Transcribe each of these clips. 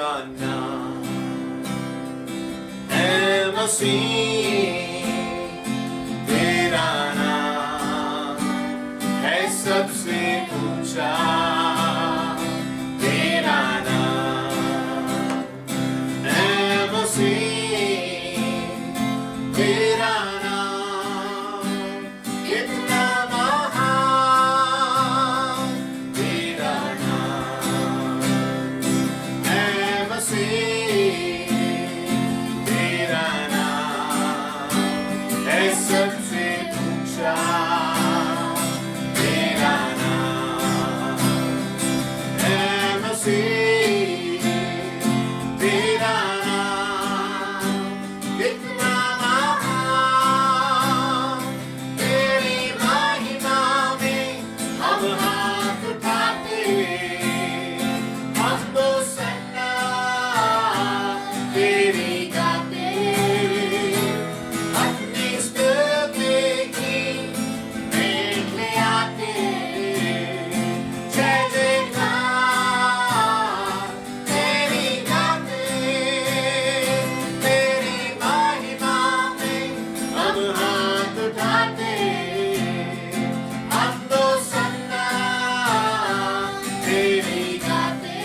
तेरा नाम है मसीह, तेरा नाम है सबसे ऊंचा, तेरा नाम है मसीह, तेरा नाम कितना महान, तेरा नाम है मसीह, तेरा नाम है सबसे ऊंचा, तेरा नाम है मसीह, तेरा नाम कितना महान, तेरी महिमा में हम हाथ उठाते, हम तो सन्ना तेरी गाते, अपनी स्तुति की भेंट ले आते, जय जयकार तेरी गाते, तेरी महिमा में हम हाथ उठाते, हम तो सन्ना तेरी गाते,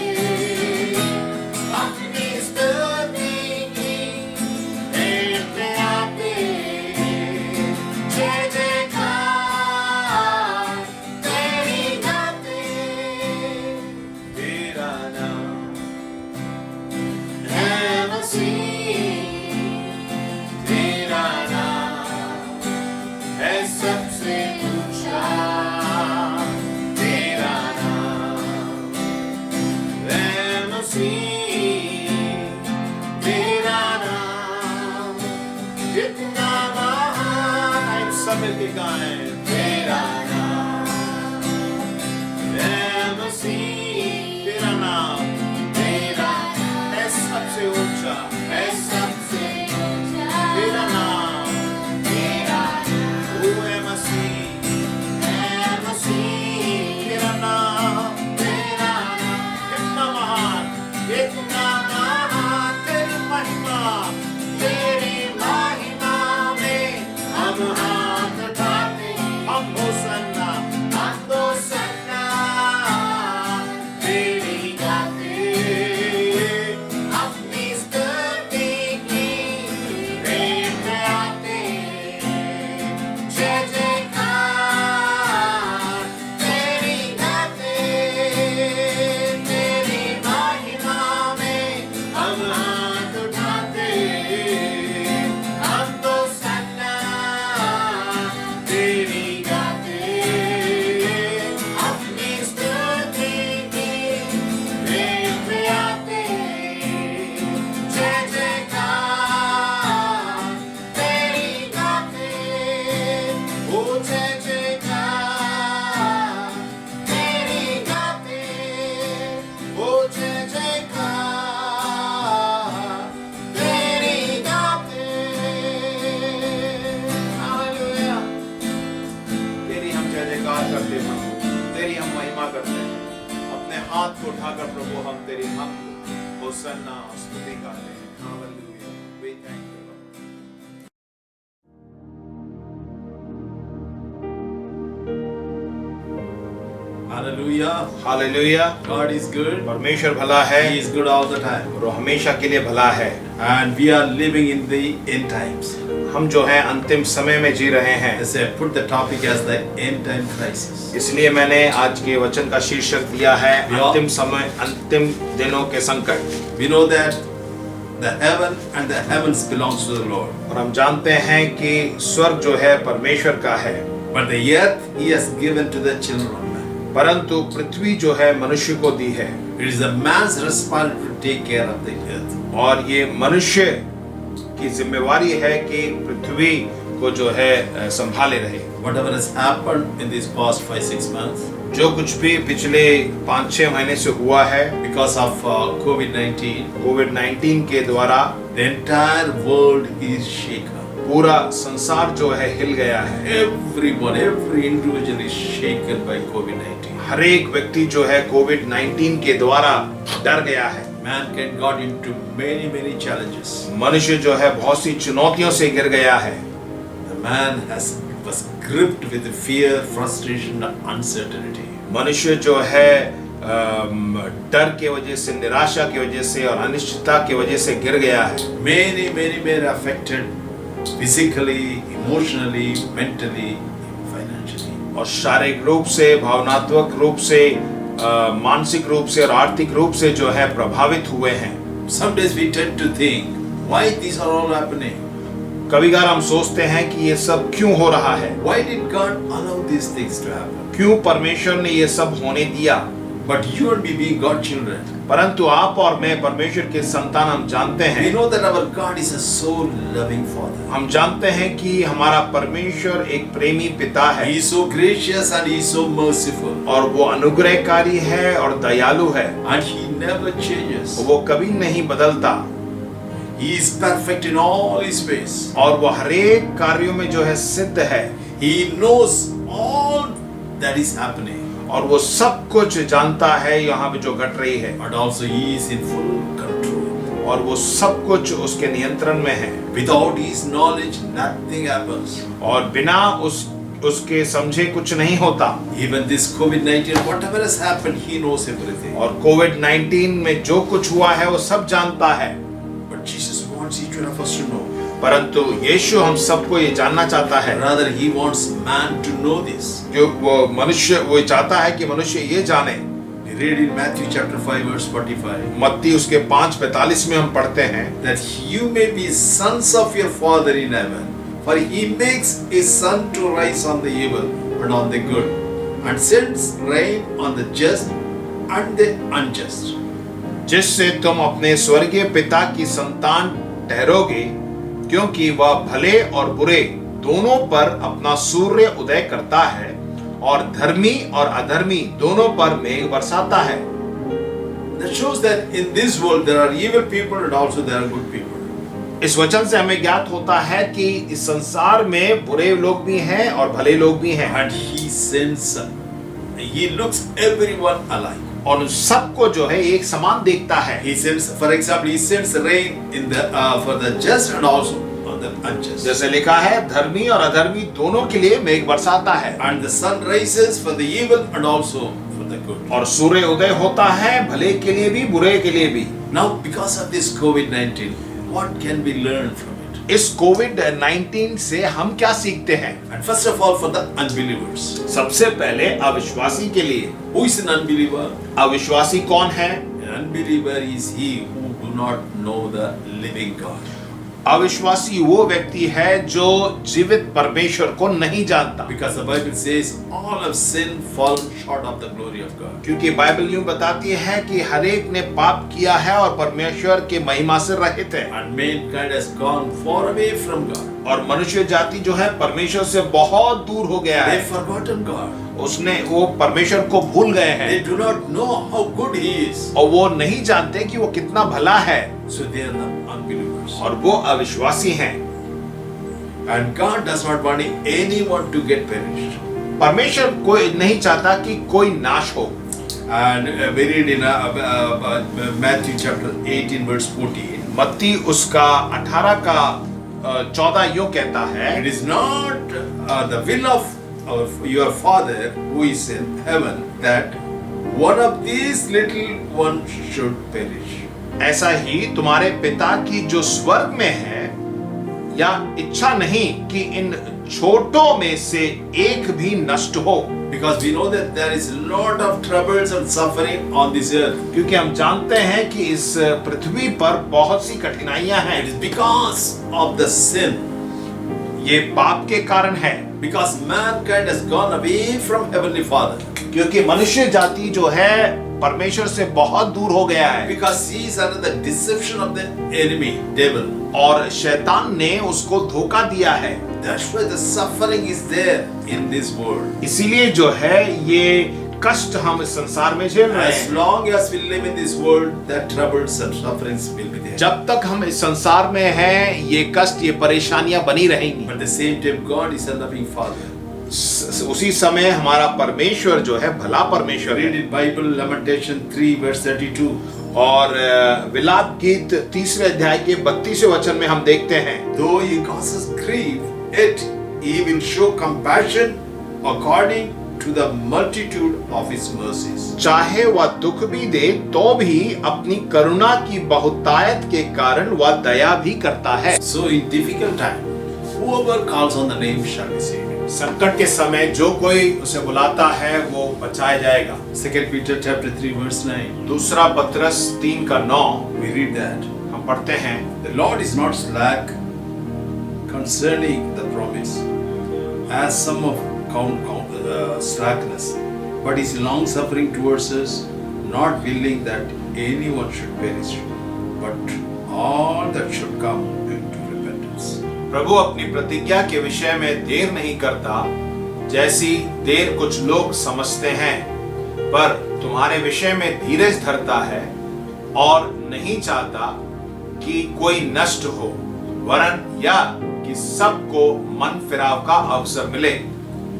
अपनी स्तुति की भेंट ले आते, जय जयकार तेरी गाते, तेरा नाम है मसीह, तेरा नाम है सबसे ऊंचा, तेरा नाम है मसीह, तेरा नाम कितना महान, सब मिलके गाएं, तेरा नाम है मसीह, तेरा नाम, तेरा है सबसे ऊंचा, है सबसे ऊंचा, तेरा नाम, तेरा वो है मसीह, तेरा नाम, तेरा नाम कितना महान, कितना महान, तेरी महिमा में हम हाथ उठाते, हम होसन्ना तेरी गाते, अपनी स्तुति की भेंट ले आते, जय जयकार तेरी गाते, तेरी महिमा में हम हाथ उठाते, हम तो सन्ना तेरी गाते, अपनी स्तुति की भेंट ले आते, जय जयकार तेरी गाते, ओ जय जयकार तेरी गाते, ओ जय जयकार तेरी गाते, हालेलुया, तेरी हम जय जयकार करते हैं, तेरी हम महिमा करते हैं, अपने हाथ को उठाकर प्रभु हम तेरी हम होसन्ना स्तुति गाते हैं, hallelujah, we thank you Lord. Hallelujah. Hallelujah, God is good. परमेश्वर भला है He is good all the time. और वो हमेशा के लिए भला है। And we are living in the end times. हम जो है अंतिम समय में जी रहे हैं, As I put the topic as the end time crisis. इसलिए मैंने आज के वचन का शीर्षक दिया है Yeah. अंतिम समय, अंतिम दिनों के संकट। We know that the heaven and the heavens belongs to the Lord. और हम जानते हैं कि स्वर्ग जो है परमेश्वर का है, But the earth He has given to the children of man. परंतु पृथ्वी जो है मनुष्य को दी है, It is a man's responsibility to take care of the earth. और ये मनुष्य की जिम्मेवारी है कि पृथ्वी को जो है संभाले रहे। Whatever has happened in these past 5-6 months, जो कुछ भी पिछले 5-6 महीने से हुआ है because of COVID-19, कोविड-19 के द्वारा the entire world is shaken. पूरा संसार जो है हिल गया है। Everyone, every individual is shaken by COVID-19. हर एक व्यक्ति जो है कोविड-19 के द्वारा डर गया है। mankind got into many challenges. मनुष्य जो है बहुत सी चुनौतियों से गिर गया है. The man was gripped with fear, frustration, and uncertainty. मनुष्य जो है डर के वजह से, निराशा की वजह से और अनिश्चितता की वजह से गिर गया है. Many were affected physically, emotionally, mentally, financially. और शारीरिक रूप से, भावनात्मक रूप से, मानसिक रूप से और आर्थिक रूप से जो है प्रभावित हुए हैं. Some days we tend to think, why these are all happening? कभी-कभार हम सोचते हैं कि ये सब क्यों हो रहा है. Why did God allow these things to happen? क्यों परमेश्वर ने ये सब होने दिया. But you and me being God children, परंतु आप और मैं परमेश्वर के संतान हम जानते we हैं, know that our God is a so loving Father. हम जानते हैं कि हमारा परमेश्वर एक प्रेमी पिता है. He is so gracious and He is so merciful. और वो अनुग्रहकारी है और दयालु है. And He never changes. वो कभी नहीं बदलता. He is perfect in all His ways. और वो हरेक कार्यों में जो है सिद्ध है. He knows all that is happening. और वो सब कुछ जानता है यहाँ पे जो घट रही है. And also He is in full control. और वो सब कुछ उसके नियंत्रण में है. Without His knowledge, nothing happens. और बिना उसके समझे कुछ नहीं होता. Even this COVID-19, whatever has happened, He knows everything. और कोविड-19 में जो कुछ हुआ है वो सब जानता है. But Jesus wants each one of us to know. परंतु यीशु हम सबको ये जानना चाहता है. Rather, He wants man to know this. जो वो चाहता है कि मनुष्य ये जाने. We read in Matthew chapter 5 verse 45. मत्ती उसके 5:45 में हम पढ़ते हैं That you may be sons of your Father in heaven, for He makes His sun to rise on the evil and on the good, and sends rain on the just and the unjust. जिससे तुम अपने स्वर्गीय पिता की संतान ठहरोगे, क्योंकि वह भले और बुरे दोनों पर अपना सूर्य उदय करता है और धर्मी और अधर्मी दोनों पर मेघ बरसाता है. That shows that in this world there are evil people and also there are good people. इस वचन से हमें ज्ञात होता है कि इस संसार में बुरे लोग भी हैं और भले लोग भी हैं. And He sends, He looks everyone alike. और उन सबको जो है एक समान देखता है. He sends, for example, He sends rain in the for the just and also on the unjust. जैसे लिखा है, धर्मी और अधर्मी दोनों के लिए मेघ बरसाता है. And the sun rises for the evil and also for the good. और सूर्य उदय होता है भले के लिए भी बुरे के लिए भी. Now, because of this COVID-19, what can we learn from it? इस कोविड-19 से हम क्या सीखते हैं? And first of all, for the unbelievers. सबसे पहले अविश्वासी के लिए. Who is an unbeliever? अविश्वासी कौन है? An unbeliever is he who do not know the living God. अविश्वासी वो व्यक्ति है जो जीवित परमेश्वर को नहीं जानता. Because the Bible says all have sinned, fallen short of the glory of God. क्योंकि बाइबल यूं बताती है कि हर एक ने पाप किया है और परमेश्वर के महिमा से रहित है. And mankind has gone far away from God. और मनुष्य जाति जो है परमेश्वर से बहुत दूर हो गया है. They've forgotten God. उसने वो परमेश्वर को भूल गए हैं. They do not know how good He is. और वो नहीं जानते कि वो कितना भला है. So they are the unbelievers. और वो अविश्वासी हैं. And God does not want anyone to get perished. परमेश्वर कोई नहीं चाहता कि कोई नाश हो. And we read in Matthew chapter 18 verse 14. मत्ती उसका 18 का 14 यूं कहता है, It is not the will of your Father who is in heaven that one of these little ones should perish. ऐसा ही तुम्हारे पिता की जो स्वर्ग में है या इच्छा नहीं कि इन छोटों में से एक भी नष्ट हो. Because we know that there is a lot of troubles and suffering on this earth. क्योंकि हम जानते हैं कि इस पृथ्वी पर बहुत सी कठिनाइयां हैं. It is because of the sin. ये पाप के कारण है. Because mankind has gone away from Heavenly Father. क्योंकि मनुष्य जाति जो है परमेश्वर से बहुत दूर हो गया है. Because he is under the deception of the enemy, devil. और शैतान ने उसको धोखा दिया है. That's why the suffering is there in this world. इसीलिए जो है ये कष्ट हम इस संसार में झेल रहे As हैं. long as we live in this world, the troubles and sufferings will be there. जब तक हम इस संसार में हैं, ये कष्ट, ये परेशानियां बनी रहेंगी. But at the same time, God is a loving Father. उसी समय हमारा परमेश्वर जो है भला परमेश्वर Read है। in Bible Lamentation 3 verse 32. और विलाप गीत 3 अध्याय के 32वें वचन में हम देखते हैं, Though he causes grief, yet he will show compassion according to the multitude of his mercies. चाहे वह दुख भी दे तो भी अपनी करुणा की बहुतायत के कारण वह दया भी करता है। So in difficult time, whoever calls on the name shall be saved. संकट के समय जो कोई उसे बुलाता है वो बचाया जाएगा। 2 Peter chapter 3 verse 9. दूसरा पत्रस 3:9 We read that हम पढ़ते हैं, the Lord is not slack concerning the promise, as some of count slackness, but is long suffering towards us, not willing that anyone should perish, but all that should come into repentance. प्रभु अपनी प्रतिज्ञा के विषय में देर नहीं करता, जैसी देर कुछ लोग समझते हैं, पर तुम्हारे विषय में धीरज धरता है और नहीं चाहता कि कोई नष्ट हो, वरन या कि सबको मन फिराव का अवसर मिले।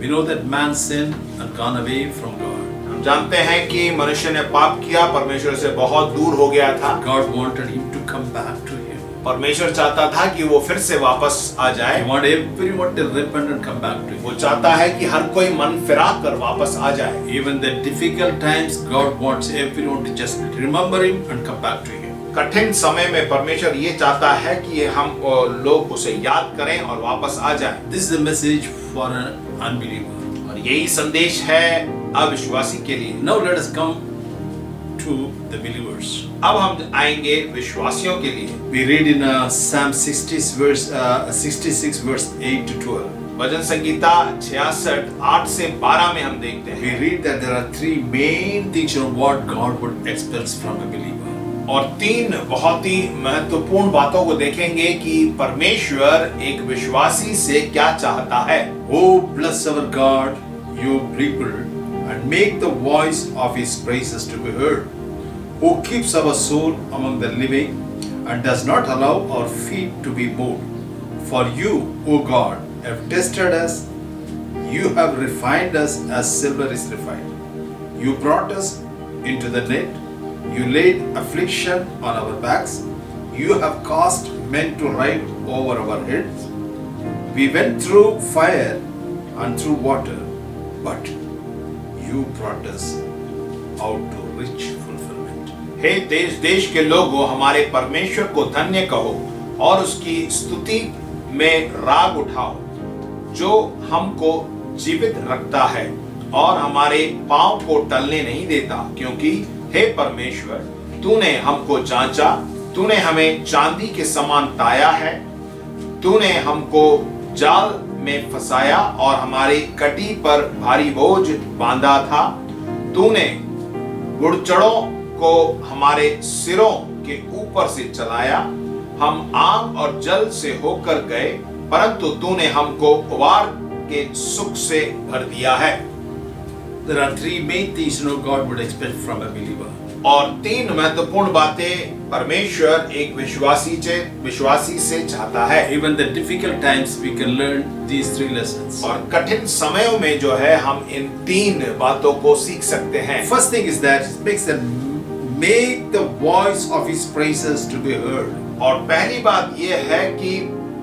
We know that man sinned and gone away from God. हम जानते हैं कि मनुष्य ने पाप किया, परमेश्वर से बहुत दूर हो गया था। God wanted him to come back to him. परमेश्वर चाहता था कि वो फिर से वापस आ He जाए। wanted everyone to repent and come back to वो him. चाहता है कि हर कोई मन फिरा कर वापस आ जाए। Even the difficult times, God wants everyone to just remember him and come back to him. कठिन समय में परमेश्वर ये चाहता है कि हम लोग उसे याद करें और वापस आ जाएं। This is the message for an unbeliever. और यही संदेश है अविश्वासी के लिए। Now let us come to the believers. अब हम आएंगे विश्वासियों के लिए। We read in Psalm 66 verse 8 to 12. भजन संगीता 66 8 से 12 में हम देखते We हैं, read that there are three main things on what God would expect from a believer. और 3 बहुत ही महत्वपूर्ण बातों को देखेंगे कि परमेश्वर एक विश्वासी से क्या चाहता है। Oh, bless our God, you people, and make the voice of his praises to be heard, who keeps our soul among the living and does not allow our feet to be moved. For you, O God, have tested us, you have refined us as silver is refined. You brought us into the net, you laid affliction on our backs, you have caused men to ride over our heads. We went through fire and through water, but you brought us out to rich fulfillment. हे देश देश के लोगों, हमारे परमेश्वर को धन्य कहो और उसकी स्तुति में राग उठाओ, जो हमको जीवित रखता है और हमारे पांव को टलने नहीं देता। क्योंकि हे परमेश्वर, तूने हमको जांचा, तूने हमें चांदी के समान ताया है, तूने हमको जाल में फंसाया और हमारी कटी पर भारी बोझ बांधा था। तूने गुड़चड़ों को हमारे सिरों के ऊपर से चलाया, हम आग और जल से होकर गए, परंतु तूने हमको उबार के सुख से भर दिया है। There are three main things God would expect from a believer. और 3 महत्वपूर्ण बातें परमेश्वर एक विश्वासी से चाहता है। Even the difficult times we can learn these three lessons. और कठिन समयों में जो है हम इन 3 बातों को सीख सकते हैं। First thing is that it makes them make the voice of his praises to be heard. और पहली बात यह है कि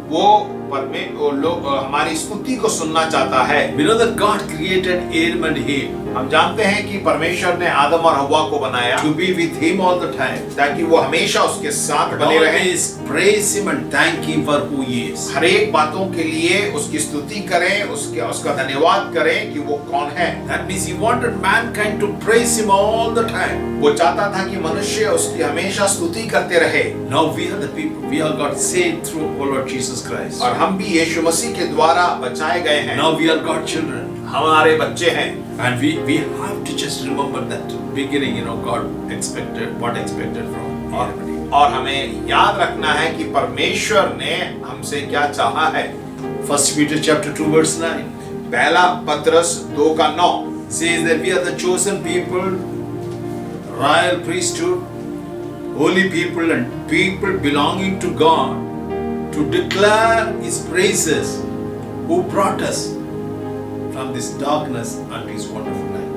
वो लोग हमारी स्तुति को सुनना चाहता है। We know that God created Adam and Eve हम जानते हैं कि परमेश्वर ने आदम और हव्वा को बनाया to be with him all the time. ताकि वो हमेशा उसके साथ But बने रहे, always praise him and thank him for who he is. हर एक बातों के लिए उसकी स्तुति करें, उसका धन्यवाद करें कि वो कौन है। That means he wanted mankind to praise him all the time. वो चाहता था कि मनुष्य उसकी हमेशा स्तुति करते रहे। Now we are the people, we are got saved through our Lord Jesus Christ. और हम भी यीशु मसीह के द्वारा बचाए गए हैं। Now we are God's children. हमारे बच्चे हैं। And we have to just remember that beginning, God expected from और, Adam and Eve. और हमें याद रखना है कि परमेश्वर ने हमसे क्या चाहा है। 1 Peter chapter 2 verse 9 पहला पत्रस 2:9 says that we are the chosen people, royal priesthood, holy people and people belonging to God, to declare his praises, who brought us from this darkness unto his wonderful light.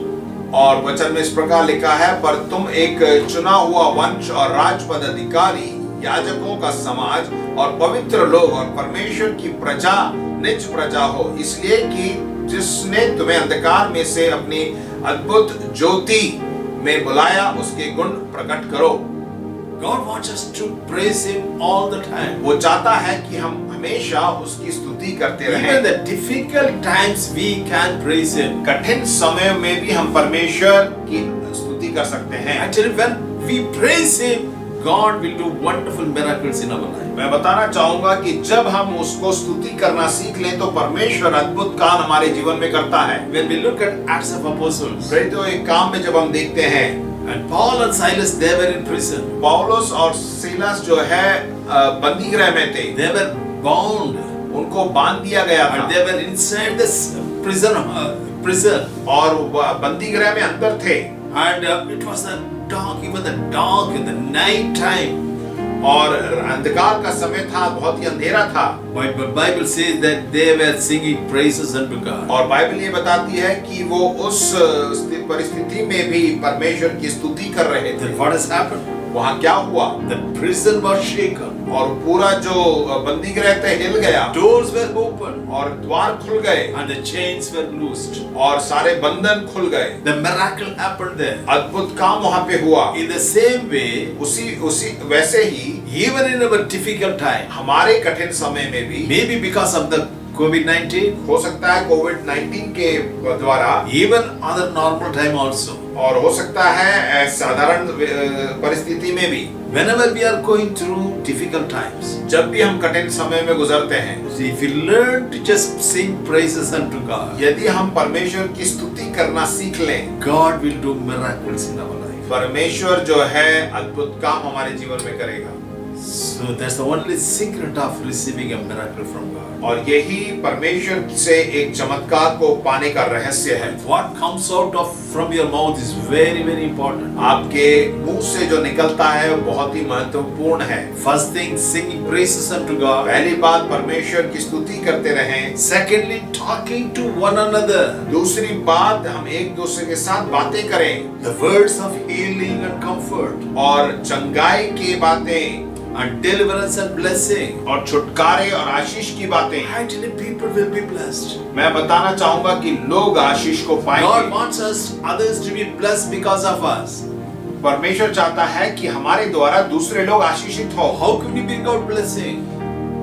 और वचन में इस प्रकार लिखा है, पर तुम एक चुना हुआ वंश और राजपद अधिकारी, याजकों का समाज और पवित्र लोग और परमेश्वर की प्रजा, निज प्रजा हो, इसलिए कि जिसने तुम्हें अंधकार में से अपनी अद्भुत ज्योति में बुलाया, उसके गुण प्रकट करो। God wants us to praise him all the time. वो चाहता है कि हम हमेशा उसकी स्तुति करते Even रहें। the difficult times we can praise him. कठिन समय में भी हम परमेश्वर की स्तुति कर सकते हैं। Actually, when we praise him, God will do wonderful miracles in our life. मैं बताना चाहूंगा कि जब हम उसको स्तुति करना सीख लें तो परमेश्वर अद्भुत काम हमारे जीवन में करता है। When we look at Acts of Apostles, प्रेरितों एक काम में जब हम देखते हैं, and Paul and Silas, they were in prison. पौलुस और सीलास जो है बंदी गृह में थे, They were bound, उनको बांध दिया गया था and they were inside this prison. और वो बंदी गृह में अंदर थे, And it was the dark, even the dark in the night time. और अंधकार का समय था, बहुत ही अंधेरा था। But Bible says that they were singing praises unto God. और बाइबल ये बताती है कि वो उस परिस्थिति में भी परमेश्वर की स्तुति कर रहे थे। Then what has happened? वहाँ क्या हुआ? The prison was shaken. और पूरा जो बंदी गृह था हिल गया, Doors were open और द्वार खुल गए, and the chains were loosed. और सारे बंधन खुल गए। The miracle happened there. अद्भुत काम वहाँ पे हुआ। In the same way, उसी वैसे ही even in our difficult time, हमारे कठिन समय में भी, maybe because of the COVID-19, हो सकता है कोविड-19 के द्वारा, even other normal time also, और हो सकता है साधारण परिस्थिति में भी, whenever we are going through difficult times, जब भी हम कठिन समय में गुजरते हैं, if we learn to just sing praises unto God, यदि हम परमेश्वर की स्तुति करना सीख लें, God will do miracles in our life. परमेश्वर जो है अद्भुत काम हमारे जीवन में करेगा। So that's the only secret of receiving a miracle from God. और यही परमेश्वर से एक चमत्कार को पाने का रहस्य है। What comes out of from your mouth is very, very important. आपके मुंह से जो निकलता है वो बहुत ही महत्वपूर्ण है। First thing, singing praises unto God. पहली बात, परमेश्वर की स्तुति करते रहें। Secondly, talking to one another. दूसरी बात, हम एक दूसरे के साथ बातें करें, The words of healing and comfort, और चंगाई की बातें, and deliverance and blessing. और छुटकारे और आशीष की बातें। Actually, people will be blessed. मैं बताना चाहूंगा कि लोग आशीष को God पाएंगे। wants us, others to be blessed because of us. परमेश्वर चाहता है कि हमारे द्वारा दूसरे लोग आशीषित हो। How can we bring out blessing?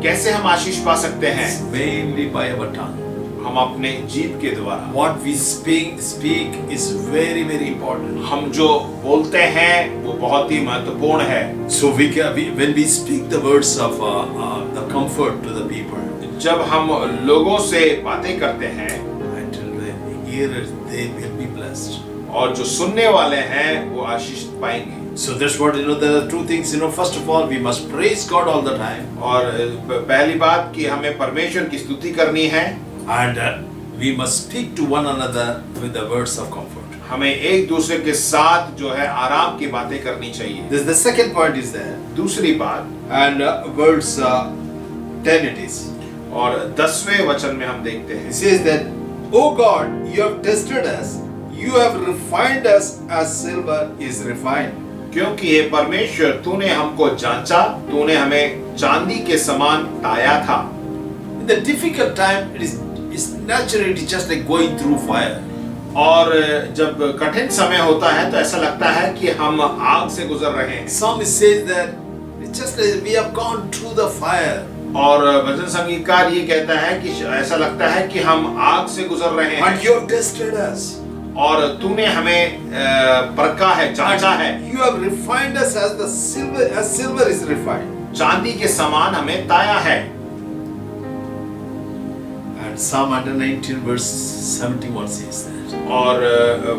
कैसे हम आशीष पा सकते हैं? It's mainly by our tongue. हम अपने जीभ के द्वारा। What we speak is very, very important. हम जो बोलते हैं वो बहुत ही महत्वपूर्ण है। So when we speak the words of the comfort to the people, जब हम लोगों से बातें करते हैं, until the hearers, they will be blessed. और जो सुनने वाले हैं वो आशीष पाएंगे। So that's what, there are two things, first of all, we must praise God all the time. और पहली बात कि हमें परमेश्वर की स्तुति करनी है, And we must speak to one another with the words of comfort. हमें एक दूसरे के साथ जो है आराम की बातें करनी चाहिए। This the second point is there. दूसरी बात, And verse 10 it is. और 10वें वचन में हम देखते It हैं, says that, O God, you have tested us, you have refined us as silver is refined. क्योंकि हे परमेश्वर, तूने हमको जांचा, तूने हमें चांदी के समान ताया था। In the difficult time, it's natural, it's just like going through fire. और जब कठिन समय होता है तो ऐसा लगता है कि हम आग से गुजर रहे हैं। Psalmist says that it's just like we have gone through the fire. और भजन संगीतकार ये कहता है कि ऐसा लगता है कि हम आग से गुजर रहे हैं। And you have tested us. और तूने हमें परखा है, जांचा है। You have refined us as silver is refined. चांदी के समान हमें ताया है। And Psalm 119 verse 71 says that. और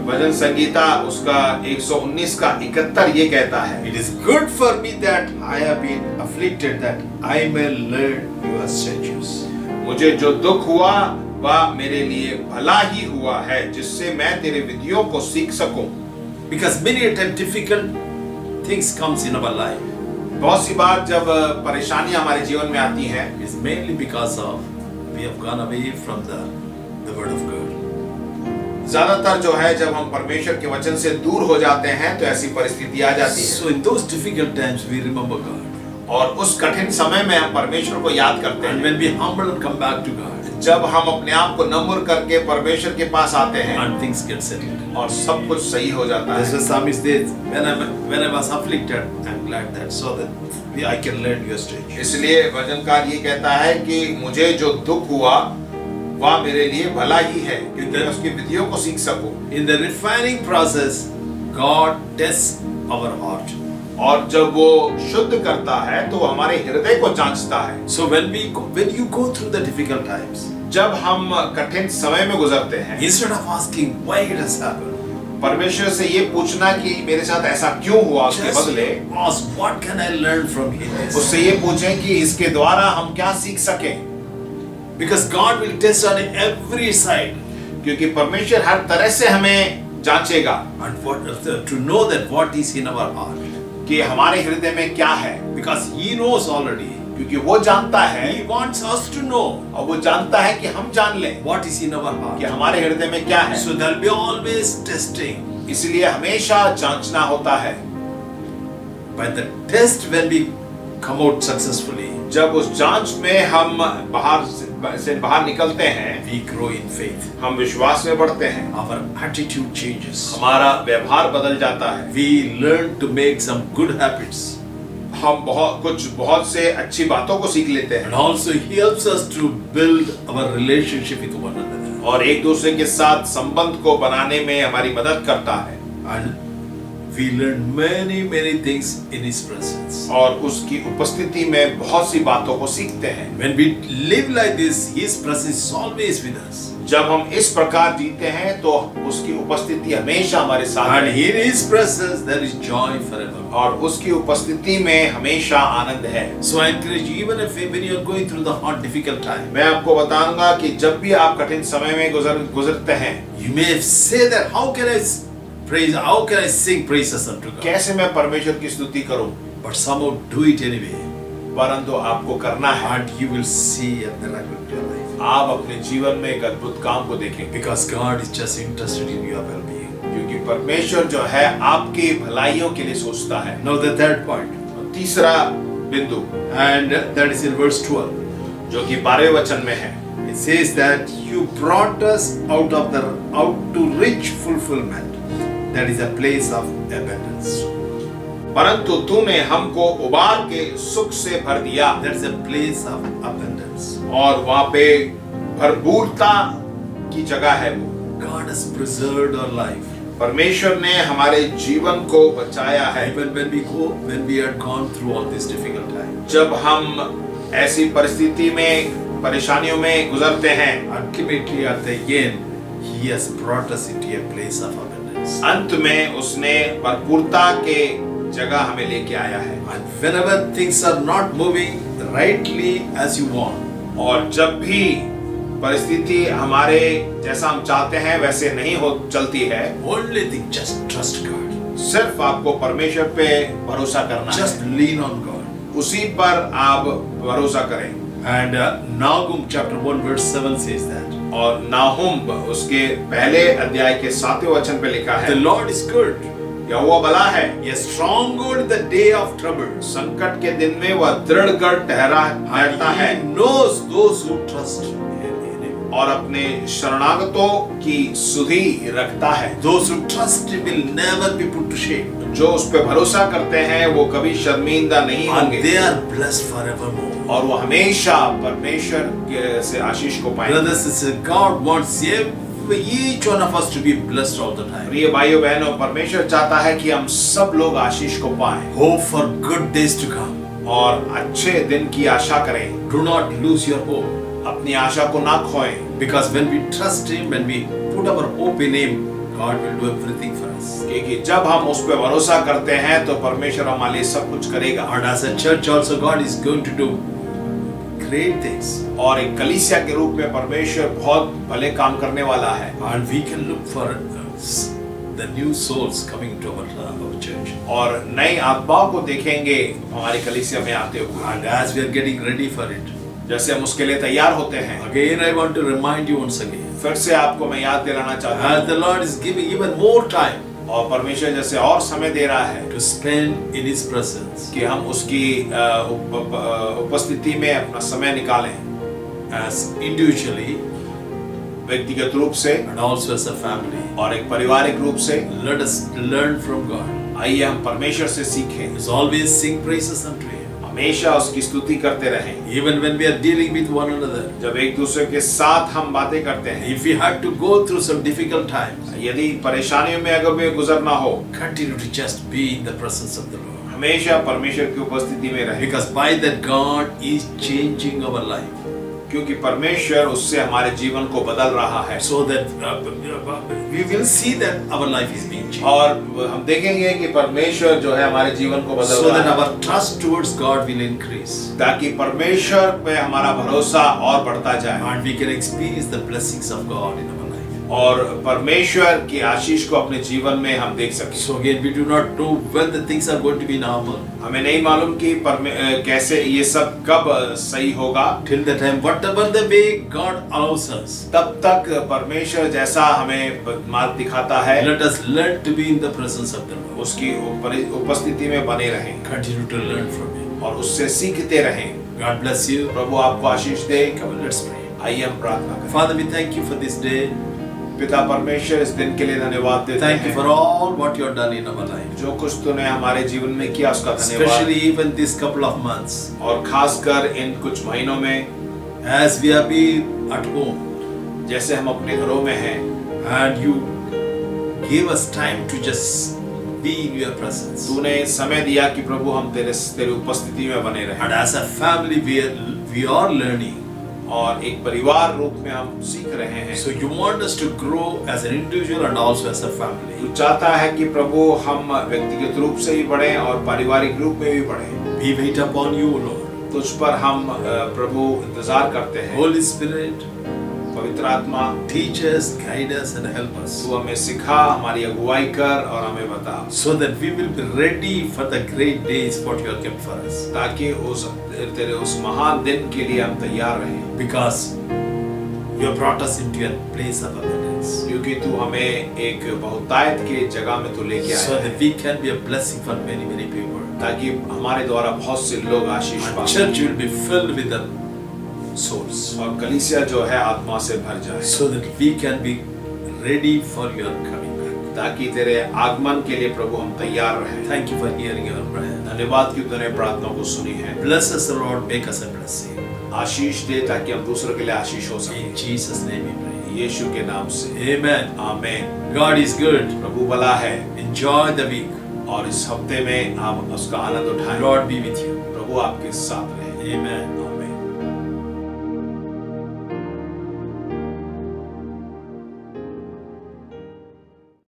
भजन संगीता उसका 119 का 71 ये कहता है, It is good for me that I have been afflicted, that I may learn your statutes. मुझे जो दुख हुआ वह मेरे लिए भला ही हुआ है, जिससे मैं तेरे विधियों को सीख सकूं। Because many a time difficult things comes in our life. बहुत सी बार जब परेशानियां हमारे जीवन में आती हैं, It's mainly because of we have gone away from the word of God. ज्यादातर जो है जब हम परमेश्वर के वचन से दूर हो जाते हैं तो ऐसी परिस्थिति आ जाती है। So in those difficult times we remember God. और उस कठिन समय में हम परमेश्वर को याद करते And हैं। when we humble and come back to God, जब हम अपने आप को नम्र करके परमेश्वर के पास आते हैं and things get settled. और सब कुछ सही हो जाता That's है। what psalmist says, when I was afflicted, I'm glad that so that I can learn your stage. इसलिए वचनकार ये कहता है कि मुझे जो दुख हुआ वह मेरे लिए भला ही है क्योंकि मैं उसकी विधियों को सीख सकूं। In the refining process, God tests our heart. और जब वो शुद्ध करता है तो वो हमारे हृदय को जांचता है। So when you go through the difficult times, जब हम कठिन समय में गुजरते हैं, instead of asking why it has happened, परमेश्वर से ये पूछना कि मेरे साथ ऐसा क्यों हुआ, उसके just बदले ask what can I learn from this? उससे ये पूछें कि इसके द्वारा हम क्या सीख सकें, Because God will test on every side, क्योंकि परमेश्वर हर तरह से हमें जांचेगा and to know that what is in our heart. कि हमारे हृदय में क्या है, Because He knows already. क्योंकि वो जानता है He wants us to know और वो जानता है कि हम जान लें what is in our कि heart. हमारे हृदय में क्या है। So there'll be always testing. इसलिए हमेशा जांचना होता है। By the test, when we come out successfully, जब उस जांच में हम बाहर निकलते हैं, we grow in faith. हम विश्वास में बढ़ते हैं, Our attitude changes. हमारा व्यवहार बदल जाता है, We learn to make some good habits. हम बहुत से अच्छी बातों को सीख लेते हैं And also He helps us to build our relationship with one another. और एक दूसरे के साथ संबंध को बनाने में हमारी मदद करता है And we learn many things in His presence. और उसकी उपस्थिति में बहुत सी बातों को सीखते हैं। When we live like this, His presence is always with us. जब हम इस प्रकार जीते हैं तो उसकी उपस्थिति हमेशा हमारे साथ And है in His presence there is joy forever. और उसकी उपस्थिति में हमेशा आनंद है। So I encourage you, even if when you are going through the hard, difficult time, मैं आपको बताऊंगा कि जब भी आप कठिन समय में गुजरते हैं, you may say that how can I sing praises unto God? कैसे मैं परमेश्वर की स्तुति करूं, But somehow do it anyway, परंतु आपको करना है। and you will see a miracle in your life. आप अपने जीवन में एक अद्भुत काम को देखेंगे Because God is just interested in your well-being. क्योंकि परमेश्वर जो है आपकी भलाइयों के लिए सोचता है। Now the third point, तीसरा बिंदु and that is in verse 12. जो कि 12वें वचन में है, It says that you brought us out to rich fulfillment. That is a place of abundance. परंतु तूने हमको उबार के सुख से भर दिया। That is a place of abundance. और वहाँ पे भरपूरता की जगह है वो। God has preserved our life. परमेश्वर ने हमारे जीवन को बचाया है। Even when we had gone through all these difficult times. जब हम ऐसी परिस्थिति में परेशानियों में गुजरते हैं, Ultimately at the end, He has brought us into a place of abundance. अंत में उसने भरपूरता के जगह हमें लेके आया है। And whenever things are not moving rightly as you want, और जब भी परिस्थिति हमारे जैसा हम चाहते हैं वैसे नहीं हो चलती है, only thing, just trust God. सिर्फ आपको परमेश्वर पे भरोसा करना Just है, lean on God. उसी पर आप भरोसा करें। And Nahum chapter 1 verse 7 says that. और नाहुम उसके पहले अध्याय के 7वें वचन पे लिखा The है, Lord is good. यहोवा भला है, A stronghold in the day of trouble. संकट के दिन में वह दृढ़ गढ़ ठहरता है He knows those who trust in Him. और अपने शरणागतों की सुधि रखता है। Those who trust Him will never be put to shame. जो उस पे भरोसा करते हैं वो कभी शर्मिंदा नहीं And होंगे they are blessed forevermore. और वो हमेशा परमेश्वर से आशीष को पाएंगे। Brothers and sisters, God wants each one of us to be blessed all the time. प्रिय भाइयों बहनों, परमेश्वर चाहता है कि हम सब लोग आशीष को पाएं Hope for good days to come. और अच्छे दिन की आशा करें। Do not lose your hope. अपनी आशा को ना खोएं, Because when we trust Him, when we put our hope in Him, God will do everything for us. क्योंकि जब हम उस पे भरोसा करते हैं तो परमेश्वर हमारे लिए सब कुछ करेगा। And as a church also, God is going to do great things. और एक कलीसिया के रूप में परमेश्वर बहुत भले काम करने वाला है। And we can look for the new souls coming to our church. और नई आत्माओं को देखेंगे हमारी कलीसिया में आते हुए। And as we are getting ready for it, जैसे हम उसके लिए तैयार होते हैं, again I want to remind you once again. फिर से आपको मैं याद दिलाना चाहता as हूँ, the Lord is giving even more time और परमेश्वर जैसे और समय दे रहा है to spend in His presence कि हम उसकी उपस्थिति में अपना समय निकालें, as individually व्यक्तिगत रूप से and also as a family. और एक पारिवारिक रूप से। Let us learn from God. आइए हम परमेश्वर से सीखें, Let's always sing praises unto Him. हमेशा उसकी स्तुति करते रहें। Even when we are dealing with one another. जब एक दूसरे के साथ हम बातें करते हैं, If we have to go through some difficult times, यदि परेशानियों में अगर में गुजरना हो, continue to just be in the presence of the Lord. हमेशा परमेश्वर की उपस्थिति में रहें, Because by that God is changing our life. क्योंकि परमेश्वर उससे हमारे जीवन को बदल रहा है। So that we will see that our life is being changed. और हम देखेंगे कि परमेश्वर जो है हमारे जीवन को बदल So that रहा है, our trust towards God will increase. ताकि परमेश्वर पे हमारा भरोसा और बढ़ता जाए And we can experience the blessings of God in our life. और परमेश्वर की आशीष को अपने जीवन में हम देख सकें। So again, we do not know when the things are going to be normal. हमें नहीं मालूम कि कैसे ये सब कब सही होगा। Till the time, whatever the way God allows us, तब तक परमेश्वर जैसा हमें मार्ग दिखाता है, let us learn to be in the presence of the Lord. उसकी उपस्थिति में बने रहें Continue to learn from Him. और उससे सीखते रहें। God bless you. प्रभु आपको आशीष दे। Come on, let's pray. आइए हम प्रार्थना करें। Father, we thank you for this day. पिता परमेश्वर, इस दिन के लिए धन्यवाद देते Thank you हैं। for all what you have done in our life. जो कुछ तूने हमारे जीवन में किया उसका धन्यवाद। Especially even this couple of months, और खासकर इन कुछ महीनों में as we have been at home, जैसे हम अपने घरों में हैं and you gave us time to just be in your presence. तूने समय दिया कि प्रभु हम तेरे उपस्थिति में बने रहें। And as a family, we are learning. और एक परिवार रूप में हम सीख रहे हैं। So you want us to grow as an individual and also as a family. तू चाहता है कि प्रभु हम व्यक्तिगत रूप से भी बढ़ें और पारिवारिक रूप में भी बढ़ें। We wait upon you, Lord. तुझ पर हम प्रभु इंतजार करते हैं। Holy Spirit, पवित्र आत्मा, teach us, guide us and help us. तू हमें सिखा, हमारी अगुवाई कर और हमें बता, So that we will be ready for the great days what you have kept for us. ताकि तेरे उस महान दिन के लिए हम तैयार रहें। Because you have brought us into a place of abundance. क्योंकि तू हमें एक बहुतायत के जगह में तू लेके So आया है, that we can be a blessing for many, many people. ताकि हमारे द्वारा बहुत से लोग आशीष Our पाएं church will be filled with the souls. और कलीसिया जो है आत्मा से भर जाए, So that we can be ready for your coming back. ताकि तेरे आगमन के लिए प्रभु हम तैयार रहें। Thank you for hearing our prayer. धन्यवाद कि तूने प्रार्थना को सुनी है। Bless us, Lord. Make us a blessing. आशीष दे ताकि हम दूसरों के लिए आशीष हो In सके। Jesus' name we pray. यीशु के नाम से Amen. आमीन। God is good. प्रभु भला है Enjoy the week. और इस हफ्ते में आप उसका आनंद उठाएं। Lord be with you. प्रभु आपके साथ रहे। Amen.